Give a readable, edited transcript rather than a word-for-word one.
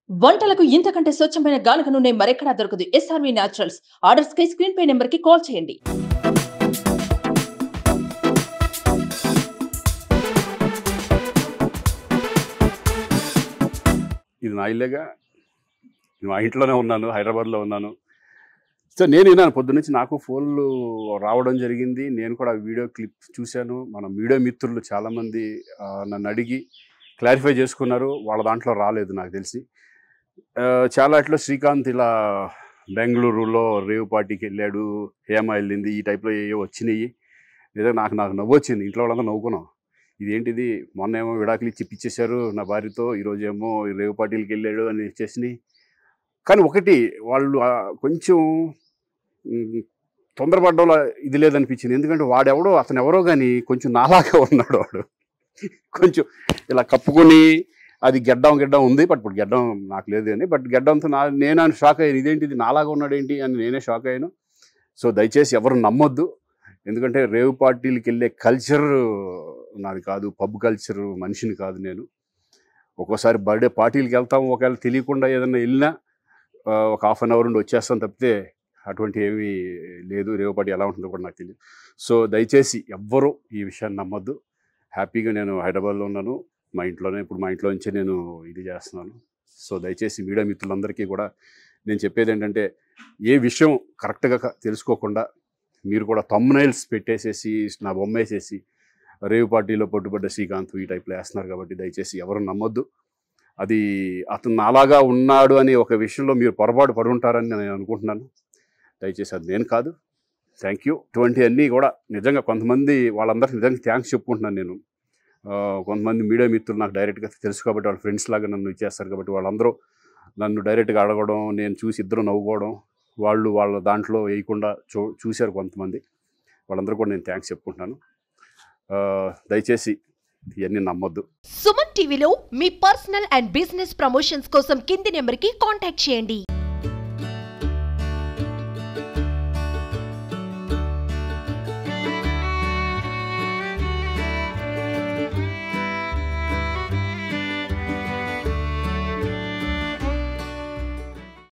వంటలకు ఇంతకంటే స్వచ్ఛమైన గానుగ నూనె మరెక్కడా దొరకదు. SRV naturals. ఆర్డర్స్ కై స్క్రీన్ పై నెంబర్ కి కాల్ చేయండి. ఇది నా ఇల్లేగా, మా ఇంట్లోనే ఉన్నాను, హైదరాబాద్లో ఉన్నాను. సో నేను విన్నాను పొద్దున్నుంచి, నాకు ఫోన్లు రావడం జరిగింది. నేను కూడా వీడియో క్లిప్ చూశాను. మన మీడియా మిత్రులు చాలామంది నన్ను అడిగి క్లారిఫై చేసుకున్నారు. వాళ్ళ దాంట్లో రాలేదు నాకు తెలిసి. చాలా ఇట్లా శ్రీకాంత్ ఇలా బెంగళూరులో రేవ్ పార్టీకి వెళ్ళాడు, హేమ వెళ్ళింది, ఈ టైప్లో ఏవో వచ్చినాయి. నిజంగా నాకు నవ్వు వచ్చింది. ఇంట్లో వాళ్ళంతా నవ్వుకున్నాం. ఇదేంటిది, మొన్న ఏమో విడాకులు ఇచ్చి పిచ్చేశారు నా భార్యతో, ఈరోజేమో రేవ్ పార్టీలకు వెళ్ళాడు అని ఇచ్చేసినాయి. కానీ ఒకటి, వాళ్ళు కొంచెం తొందరపడ్డంలో ఇది లేదనిపించింది. ఎందుకంటే వాడెవడో, అతను ఎవరో కానీ కొంచెం నాలాగా ఉన్నాడు. వాడు కొంచెం ఇలా కప్పుకొని, అది గెడ్డం ఉంది, బట్ ఇప్పుడు గెడ్డం నాకు లేదు అని, బట్ గెడ్డంతో నేను షాక్ అయ్యాను. ఇదేంటిది నాలాగా ఉన్నాడు ఏంటి అని నేనే షాక్ అయ్యాను. సో దయచేసి ఎవరు నమ్మొద్దు. ఎందుకంటే రేవ్ పార్టీలకు వెళ్ళే కల్చర్ నాది కాదు, పబ్ కల్చర్ మనిషిని కాదు నేను. ఒక్కోసారి బర్త్డే పార్టీలకు వెళ్తాము, ఒకవేళ తెలియకుండా ఏదైనా వెళ్ళినా ఒక హాఫ్ అన్ అవర్ నుండి వచ్చేస్తాను తప్పితే అటువంటి ఏమీ లేదు. రేవ్ పార్టీ ఎలా ఉంటుందో కూడా నాకు తెలియదు. సో దయచేసి ఎవ్వరూ ఈ విషయాన్ని నమ్మొద్దు. హ్యాపీగా నేను హైదరాబాద్లో ఉన్నాను, మా ఇంట్లోనే. ఇప్పుడు మా ఇంట్లో నుంచే నేను ఇది చేస్తున్నాను. సో దయచేసి మీడియా మిత్రులందరికీ కూడా నేను చెప్పేది ఏంటంటే, ఏ విషయం కరెక్ట్గా తెలుసుకోకుండా మీరు కూడా థంబ్నైల్స్ పెట్టేసేసి, నా బొమ్మ వేసేసి రేవ్ పార్టీలో పట్టుబడ్డ శ్రీకాంత్ ఈ టైప్లో వేస్తున్నారు. కాబట్టి దయచేసి ఎవరు నమ్మొద్దు. అది అతను అలాగా ఉన్నాడు అనే ఒక విషయంలో మీరు పొరపాటు పడి ఉంటారని నేను అనుకుంటున్నాను. దయచేసి అది నేను కాదు. Thank you. ఇటువంటివన్నీ కూడా నిజంగా కొంతమంది, వాళ్ళందరికీ నిజంగా థ్యాంక్స్ చెప్పుకుంటున్నాను నేను. కొంతమంది మీడియా మిత్రులు నాకు డైరెక్ట్గా తెలుసు కాబట్టి, వాళ్ళ ఫ్రెండ్స్ లాగా నన్ను ఇచ్చేస్తారు కాబట్టి, వాళ్ళందరూ నన్ను డైరెక్ట్గా అడగడం, నేను చూసి ఇద్దరు నవ్వుకోవడం, వాళ్ళు వాళ్ళ దాంట్లో వేయకుండా చూశారు కొంతమంది. వాళ్ళందరూ కూడా నేను థ్యాంక్స్ చెప్పుకుంటున్నాను. దయచేసి ఇవన్నీ నమ్మొద్దు. సుమన్ టీవీలో మీ పర్సనల్ అండ్ బిజినెస్ ప్రమోషన్స్ కోసం కింది నెంబర్కి కాంటాక్ట్ చేయండి.